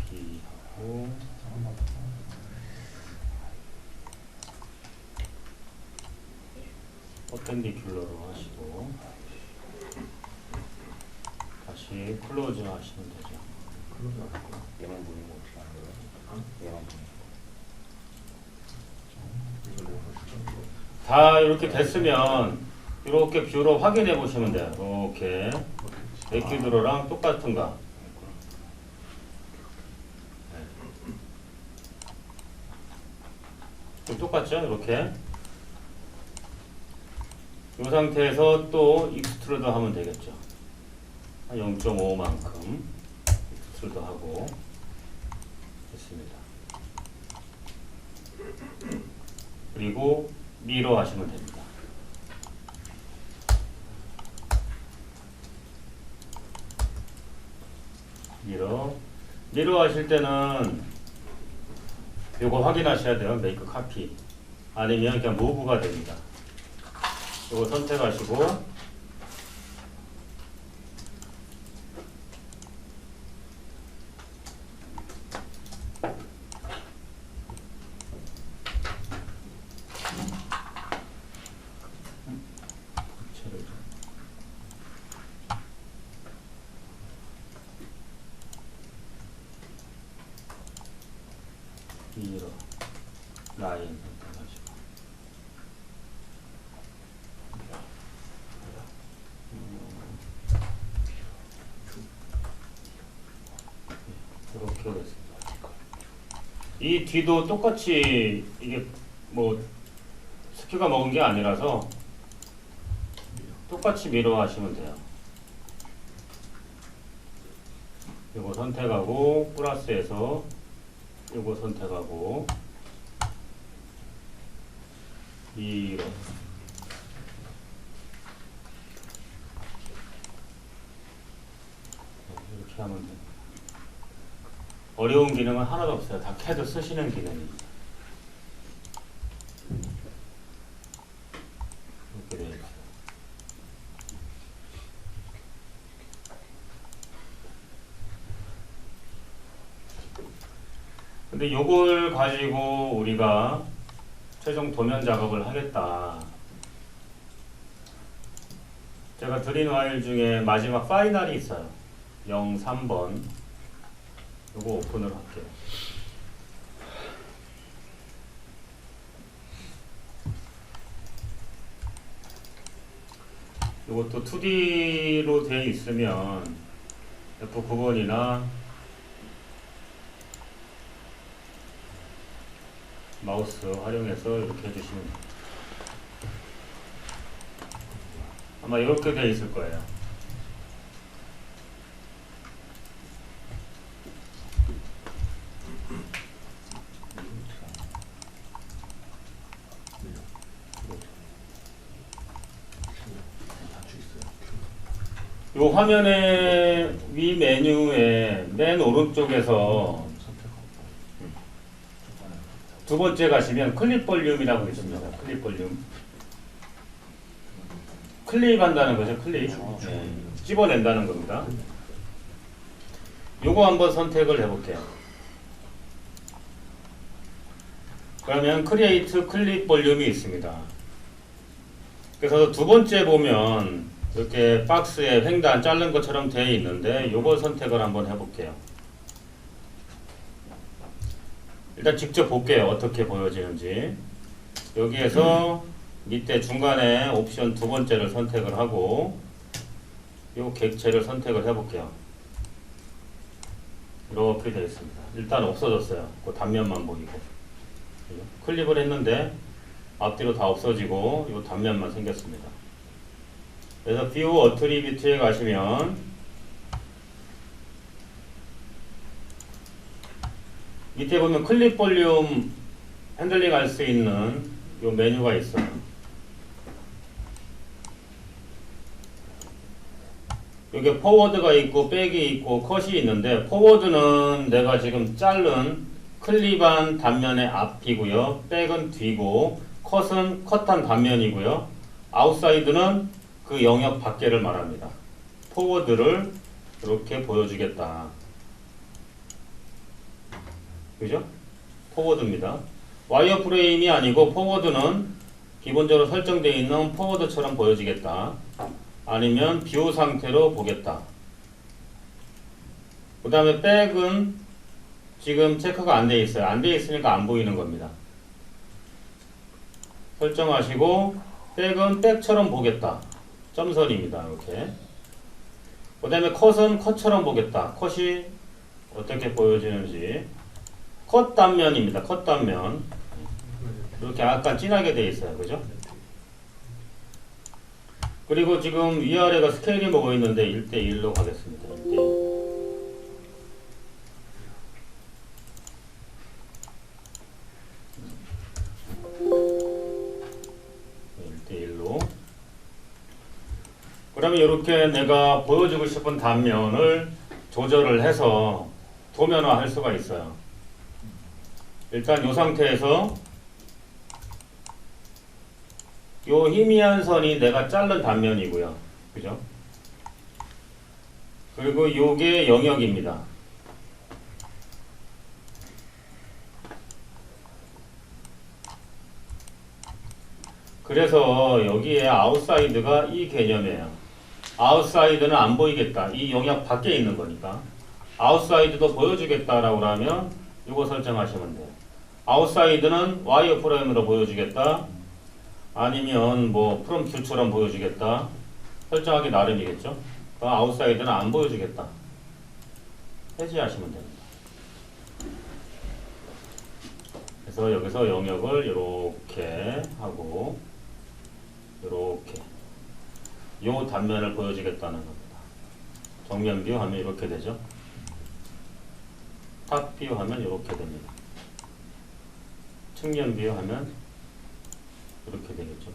B하고 퍼펜디큘러로 하시고 다시 클로즈 하시면 되죠. 얘만 보는 거 어떻게 하는 거예요? 얘만 보는 거. 다 이렇게 됐으면 이렇게 뷰로 확인해 보시면 돼요. 이렇게 에큐드로랑 똑같은가. 좀 똑같죠? 이렇게 이 상태에서 또 익스트루드 하면 되겠죠. 한 0.5만큼 익스트루드 하고 됐습니다. 그리고 미러 하시면 됩니다. 미러 하실 때는 요거 확인하셔야 돼요. 메이크 카피 아니면 그냥 무브가 됩니다. 요거 선택하시고 미러 라인 선택하시고 이렇게 하겠습니다. 이 뒤도 똑같이 이게 뭐 스큐가 먹은 게 아니라서 똑같이 미러 하시면 돼요. 이거 선택하고 플러스에서 이거 선택하고 미러 이렇게 하면 돼요. 어려운 기능은 하나도 없어요. 다 CAD 쓰시는 기능입니다. 이렇게 되어 있어요. 근데 요걸 가지고 우리가 최종 도면 작업을 하겠다. 제가 드린 파일 중에 마지막 파이널이 있어요. 03번. 요거 오픈을 할게요. 요것도 2D로 되어 있으면 F9번이나 마우스 활용해서 이렇게 해주시면 됩니다. 아마 이렇게 되어 있을 거예요. 요 화면의 위 메뉴의 맨 오른쪽에서 두 번째 가시면 클립 볼륨이라고 있습니다. 클립 볼륨. 클립한다는 거죠. 클립. 네. 찝어낸다는 겁니다. 요거 한번 선택을 해볼게요. 그러면 크리에이트 클립 볼륨이 있습니다. 그래서 두 번째 보면 이렇게 박스에 횡단 자른 것처럼 되어 있는데 요거 선택을 한번 해볼게요. 일단 직접 볼게요. 어떻게 보여지는지. 여기에서 밑에 중간에 옵션 두 번째를 선택을 하고 요 객체를 선택을 해볼게요. 이렇게 되어 있습니다. 일단 없어졌어요. 그 단면만 보이고. 클릭을 했는데 앞뒤로 다 없어지고 이 단면만 생겼습니다. 그래서 뷰 어트리뷰트에 가시면 밑에 보면 클립 볼륨 핸들링 할 수 있는 이 메뉴가 있어요. 여기 포워드가 있고 백이 있고 컷이 있는데 포워드는 내가 지금 자른 클립한 단면의 앞이고요. 백은 뒤고 컷은 컷한 단면이고요. 아웃사이드는 그 영역 밖에를 말합니다. 포워드를 이렇게 보여주겠다. 그죠? 포워드입니다. 와이어 프레임이 아니고 포워드는 기본적으로 설정되어 있는 포워드처럼 보여지겠다. 아니면 뷰 상태로 보겠다. 그 다음에 백은 지금 체크가 안 되어 있어요. 안 되어 있으니까 안 보이는 겁니다. 설정하시고 백은 백처럼 보겠다. 점선입니다. 이렇게. 그 다음에 컷은 컷처럼 보겠다. 컷이 어떻게 보여지는지. 컷 단면입니다. 컷 단면. 이렇게 약간 진하게 되어 있어요. 그죠? 그리고 지금 위아래가 스케일이 보고 있는데 1:1로 가겠습니다. 1:1. 그러면 이렇게 내가 보여주고 싶은 단면을 조절을 해서 도면화 할 수가 있어요. 일단 이 상태에서 요 희미한 선이 내가 자른 단면이고요. 그죠? 그리고 요게 영역입니다. 그래서 여기에 아웃사이드가 이 개념이에요. 아웃사이드는 안 보이겠다. 이 영역 밖에 있는 거니까. 아웃사이드도 보여주겠다라고 하면 이거 설정하시면 돼요. 아웃사이드는 와이어 프레임으로 보여주겠다. 아니면 뭐 프롬 뷰처럼 보여주겠다. 설정하기 나름이겠죠. 아웃사이드는 안 보여주겠다. 해제하시면 됩니다. 그래서 여기서 영역을 이렇게 하고 이렇게 요 단면을 보여주겠다는 겁니다. 정면 뷰 하면 이렇게 되죠. 탑 뷰 하면 이렇게 됩니다. 측면 뷰 하면 이렇게 되겠죠.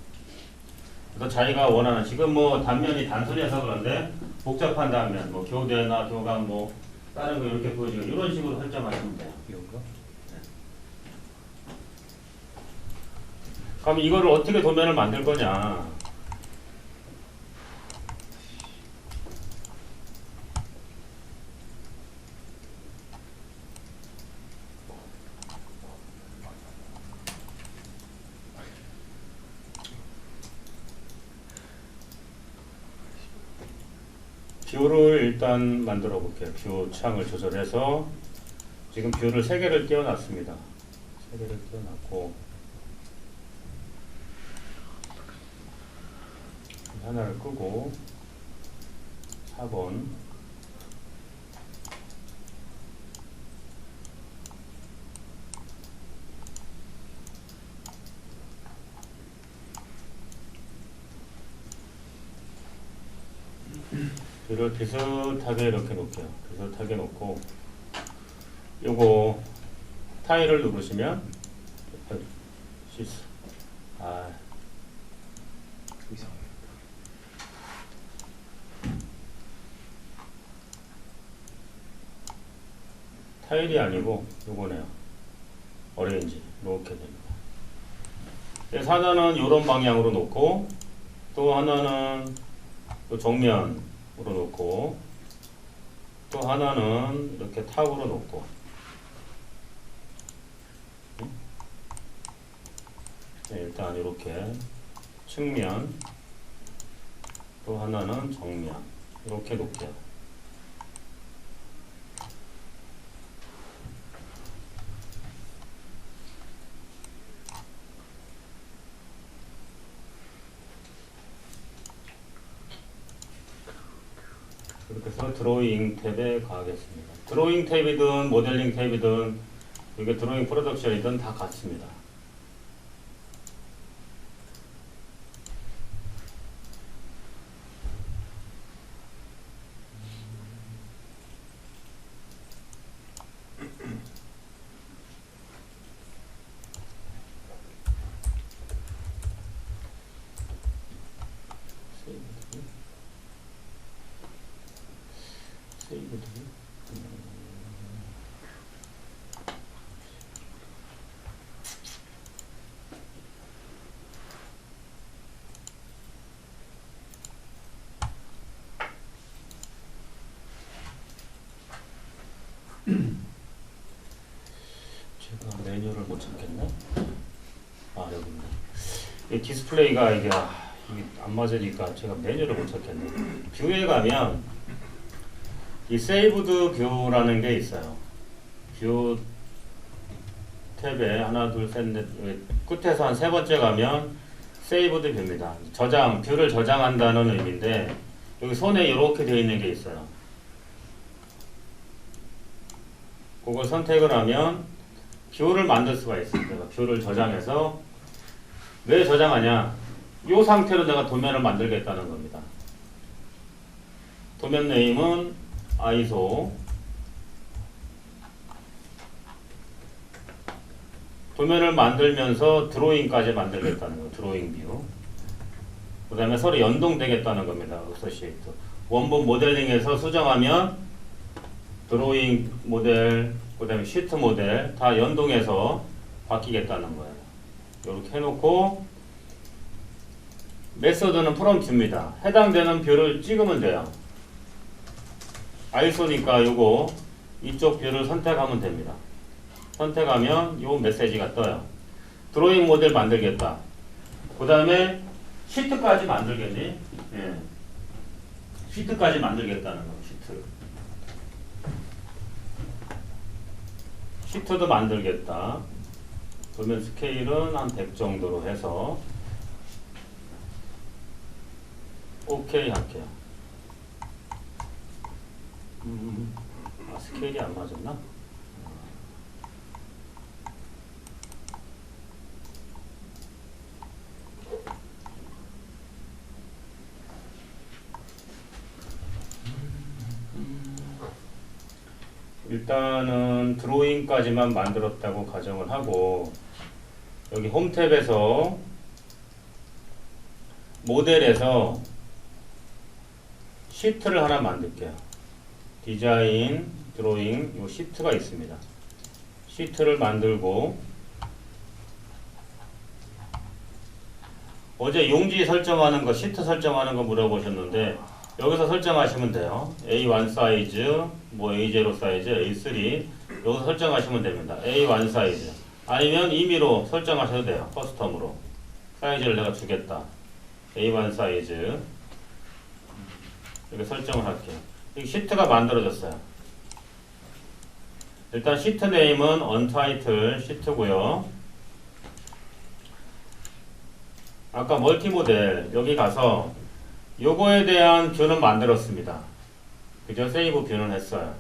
그래서 자기가 원하는 지금 뭐 단면이 단순해서 그런데 복잡한 단면 뭐 교대나 교감 뭐 다른 거 이렇게 보여지고 이런 식으로 설정하시면 돼요. 이런가? 네. 그럼 이거를 어떻게 도면을 만들 거냐? 뷰를 일단 만들어 볼게요. 뷰 창을 조절해서 지금 뷰를 3개를 띄워놨습니다. 3개를 띄워놨고 하나를 끄고 4번 뷰를 비슷하게 이렇게 놓을게요. 비슷하게 놓고 요거 타일을 누르시면 실수. 아, 이상해. 타일이 아니고 요거네요. 어레인지 이렇게 됩니다. 그래서 하나는 이런 방향으로 놓고 또 하나는 또 정면으로 놓고 또 하나는 이렇게 탑으로 놓고 네, 일단 이렇게 측면 또 하나는 정면 이렇게 놓을게요. 이렇게 해서 드로잉 탭에 가겠습니다. 드로잉 탭이든 모델링 탭이든 이게 드로잉 프로덕션이든 다 같습니다. 세이브들이 제가 메뉴를 못 찾겠네. 아, 여기 있네. 이 디스플레이가 이게 안 맞으니까 제가 메뉴를 못 찾겠네. 뷰에 가면 이 세이브드 뷰라는 게 있어요. 뷰 탭에 하나 둘 셋 넷 끝에서 한 세 번째 가면 세이브드 뷰입니다. 저장, 뷰를 저장한다는 의미인데 여기 손에 이렇게 되어 있는 게 있어요. 그걸 선택을 하면 뷰를 만들 수가 있어요. 내가 뷰를 저장해서 왜 저장하냐? 이 상태로 내가 도면을 만들겠다는 겁니다. 도면 네임은 ISO. 도면을 만들면서 드로잉까지 만들겠다는 거. 드로잉 뷰. 그 다음에 서로 연동되겠다는 겁니다. 어소시에이트. 원본 모델링에서 수정하면 드로잉 모델, 그 다음에 시트 모델 다 연동해서 바뀌겠다는 거예요. 이렇게 해놓고 메서드는 프롬프트입니다. 해당되는 뷰를 찍으면 돼요. ISO니까 요거 이쪽 뷰를 선택하면 됩니다. 선택하면 요 메시지가 떠요. 드로잉 모델 만들겠다. 그 다음에 시트까지 만들겠니? 예. 시트까지 만들겠다는 거. 시트. 시트도 만들겠다. 도면 스케일은 한 100 정도로 해서 오케이 할게요. 아, 스케일이 안 맞았나? 일단은 드로잉까지만 만들었다고 가정을 하고 여기 홈 탭에서 모델에서 시트를 하나 만들게요. 디자인, 드로잉, 요 시트가 있습니다. 시트를 만들고 어제 용지 설정하는 거, 시트 설정하는 거 물어보셨는데 여기서 설정하시면 돼요. A1 사이즈, 뭐 A0 사이즈, A3 여기서 설정하시면 됩니다. A1 사이즈 아니면 임의로 설정하셔도 돼요. 커스텀으로 사이즈를 내가 주겠다. A1 사이즈 이렇게 설정을 할게요. 이 시트가 만들어졌어요. 일단 시트 네임은 untitled 시트고요. 아까 멀티 모델 여기 가서 요거에 대한 뷰는 만들었습니다. 그죠? 세이브 뷰는 했어요.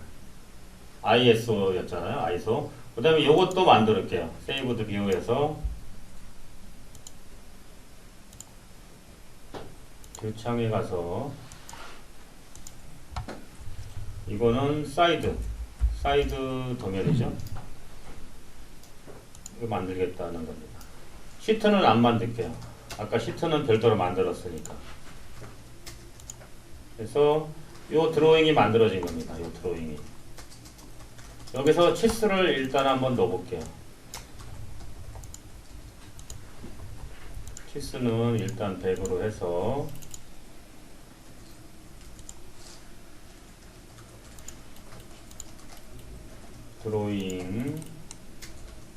ISO였잖아요. ISO. 그 다음에 요것도 만들을게요. 세이브드 뷰에서 뷰 창에 가서 이거는 사이드 도면이죠. 이거 만들겠다는 겁니다. 시트는 안 만들게요. 아까 시트는 별도로 만들었으니까. 그래서 요 드로잉이 만들어진 겁니다. 요 드로잉이. 여기서 치수를 일단 한번 넣어볼게요. 치수는 일단 100으로 해서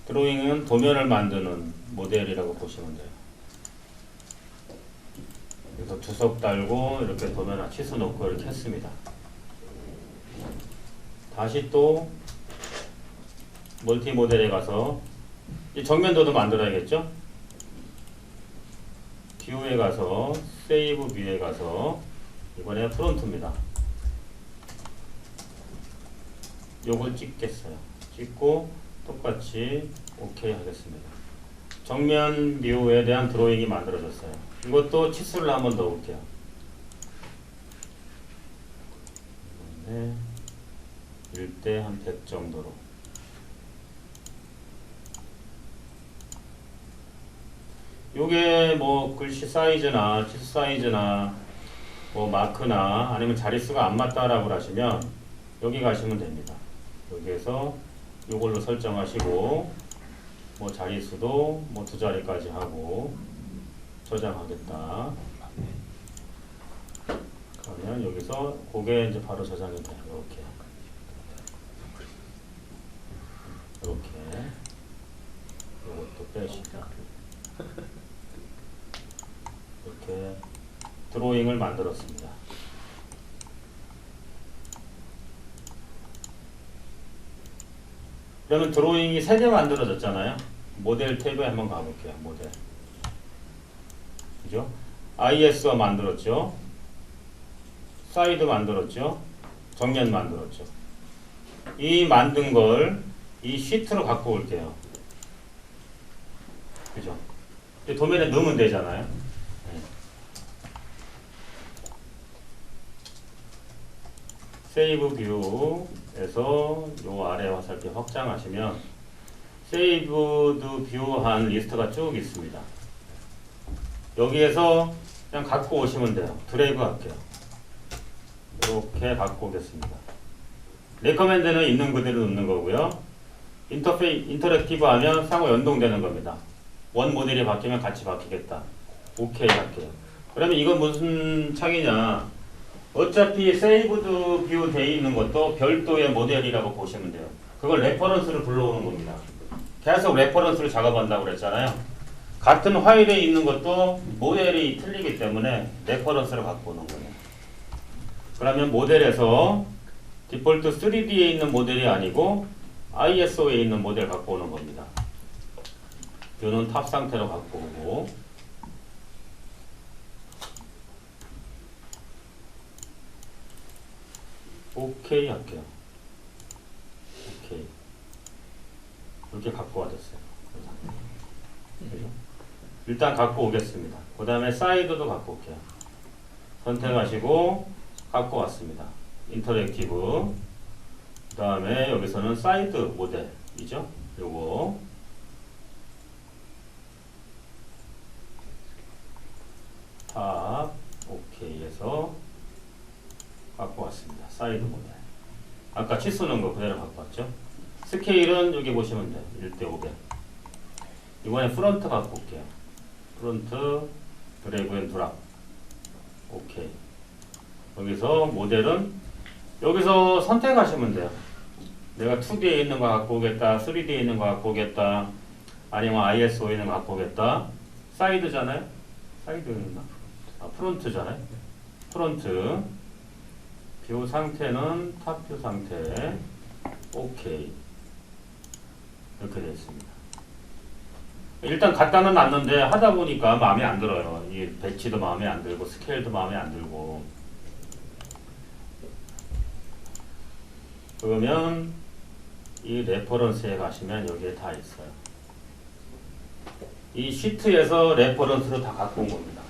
드로잉은 도면을 만드는 모델이라고 보시면 돼요. 그래서 주석 달고 이렇게 도면 치수 놓고 이렇게 했습니다. 다시 또 멀티 모델에 가서 이 정면도도 만들어야겠죠? 뷰에 가서 세이브 뷰에 가서 이번에 프론트입니다. 요걸 찍겠어요. 찍고 똑같이 OK 하겠습니다. 정면 뷰에 대한 드로잉이 만들어졌어요. 이것도 치수를 한번 넣어볼게요. 네, 1대 한 100 정도로. 요게 뭐 글씨 사이즈나 치수 사이즈나 뭐 마크나 아니면 자릿수가 안 맞다라고 하시면 여기 가시면 됩니다. 여기에서 요걸로 설정하시고 뭐 자릿수도 뭐 2자리까지 하고 저장하겠다. 그러면 여기서 그게 이제 바로 저장이 돼요. 이렇게 요것도 빼시다. 이렇게 드로잉을 만들었습니다. 그러면 드로잉이 3개 만들어졌잖아요. 모델 탭에 한번 가볼게요. 모델. 그죠? ISO 만들었죠. 사이드 만들었죠. 정면 만들었죠. 이 만든 걸 이 시트로 갖고 올게요. 그죠? 도면에 넣으면 되잖아요. 네. 세이브 뷰에서 요 아래 화살표 확장하시면 세이브드 뷰한 리스트가 쭉 있습니다. 여기에서 그냥 갖고 오시면 돼요. 드래그 할게요. 이렇게 갖고 오겠습니다. 레커멘드는 있는 그대로 넣는 거고요. 인터랙티브 하면 상호 연동되는 겁니다. 원 모델이 바뀌면 같이 바뀌겠다. 오케이 할게요. 그러면 이건 무슨 창이냐? 어차피 세이브드 뷰 돼 있는 것도 별도의 모델이라고 보시면 돼요. 그걸 레퍼런스를 불러오는 겁니다. 계속 레퍼런스를 작업한다고 그랬잖아요. 같은 파일에 있는 것도 모델이 틀리기 때문에 레퍼런스를 갖고 오는 거예요. 그러면 모델에서 디폴트 3D에 있는 모델이 아니고 ISO에 있는 모델 갖고 오는 겁니다. 뷰는 탑 상태로 갖고 오고 OK 할게요. OK 이렇게 갖고 와졌어요. 일단 갖고 오겠습니다. 그 다음에 사이드도 갖고 올게요. 선택하시고 갖고 왔습니다. 인터랙티브. 그 다음에 여기서는 사이드 모델이죠. 요거 탑 OK 해서 갖고 왔습니다. 사이드 모델. 아까 치수 넣은 거 그대로 갖고 왔죠. 스케일은 여기 보시면 돼요. 1대 500. 이번에 프론트 갖고 올게요. 프론트 드래그 앤 드랍. 오케이. 여기서 모델은 여기서 선택하시면 돼요. 내가 2D에 있는 거 갖고 오겠다. 3D에 있는 거 갖고 오겠다. 아니면 ISO에 있는 거 갖고 오겠다. 사이드잖아요. 사이드였나? 프론트잖아요. 프론트. 뷰 상태는 탑뷰 상태. 오케이. 이렇게 되어 있습니다. 일단 갖다는 놨는데 하다 보니까 마음에 안 들어요. 이 배치도 마음에 안 들고 스케일도 마음에 안 들고. 그러면 이 레퍼런스에 가시면 여기에 다 있어요. 이 시트에서 레퍼런스로 다 갖고 온 겁니다.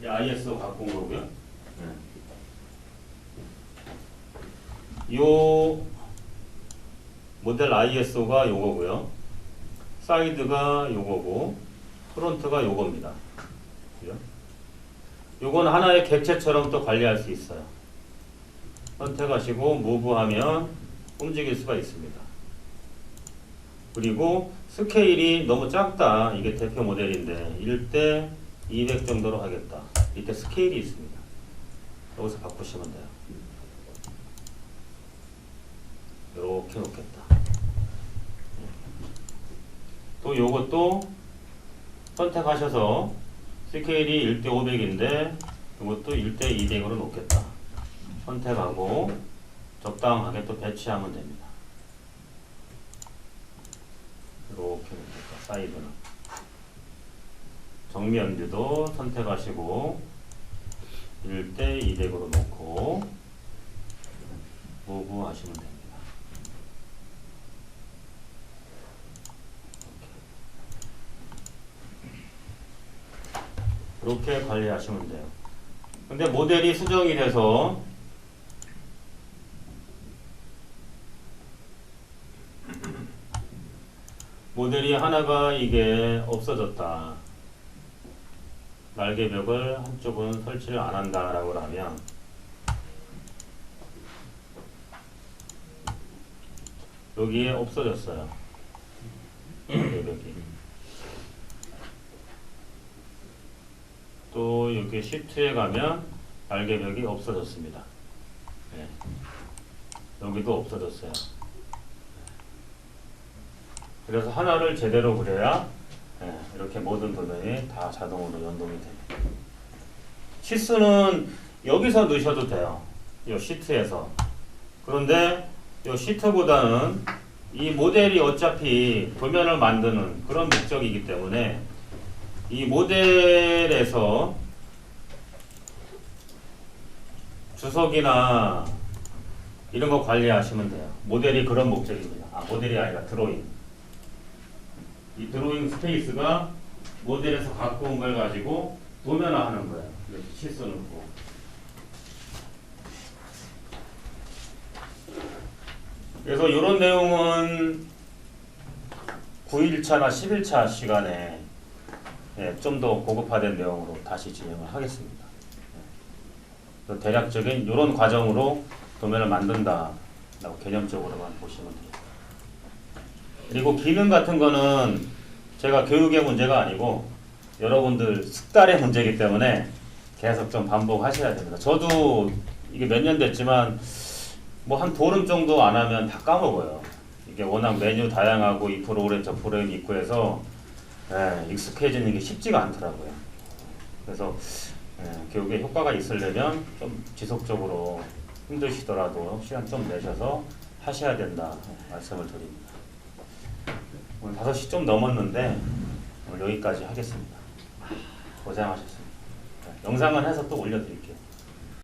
이 ISO 갖고 온 거고요. 네. 요 모델 ISO가 요거고요. 사이드가 요거고 프론트가 요겁니다. 그죠? 요건 하나의 객체처럼 또 관리할 수 있어요. 선택하시고 무브하면 움직일 수가 있습니다. 그리고 스케일이 너무 작다. 이게 대표 모델인데 1대 200 정도로 하겠다. 이때 스케일이 있습니다. 여기서 바꾸시면 돼요. 이렇게 놓겠다. 또 요것도 선택하셔서 스케일이 1대 500인데 이것도 1대 200으로 놓겠다. 선택하고 적당하게 또 배치하면 됩니다. 이렇게 놓겠다. 사이드는. 정면뷰도 선택하시고 1대 200으로 놓고 무브 하시면 됩니다. 이렇게 관리하시면 돼요. 근데 모델이 수정이 돼서 모델이 하나가 이게 없어졌다. 날개벽을 한쪽은 설치를 안 한다라고 하면 여기에 없어졌어요. 날개벽이. 또 여기 시트에 가면 날개벽이 없어졌습니다. 네. 여기도 없어졌어요. 그래서 하나를 제대로 그려야 이렇게 모든 도면이 다 자동으로 연동이 됩니다. 치수는 여기서 넣으셔도 돼요. 이 시트에서. 그런데 이 시트보다는 이 모델이 어차피 도면을 만드는 그런 목적이기 때문에 이 모델에서 주석이나 이런 거 관리하시면 돼요. 모델이 그런 목적입니다. 모델이 아니라 드로잉. 이 드로잉 스페이스가 모델에서 갖고 온 걸 가지고 도면화하는 거예요. 이렇게 치수 넣고. 그래서 이런 내용은 9일차나 10일차 시간에 좀 더 고급화된 내용으로 다시 진행을 하겠습니다. 대략적인 이런 과정으로 도면을 만든다라고 개념적으로만 보시면 돼요. 그리고 기능 같은 거는 제가 교육의 문제가 아니고 여러분들 숙달의 문제이기 때문에 계속 좀 반복하셔야 됩니다. 저도 이게 몇 년 됐지만 뭐 한 보름 정도 안 하면 다 까먹어요. 이게 워낙 메뉴 다양하고 이 프로그램 저 프로그램 있고 해서 익숙해지는 게 쉽지가 않더라고요. 그래서 교육에 효과가 있으려면 좀 지속적으로 힘드시더라도 시간 좀 내셔서 하셔야 된다 말씀을 드립니다. 오늘 5시 좀 넘었는데 오늘 여기까지 하겠습니다. 고생하셨습니다. 영상은 해서 또 올려드릴게요.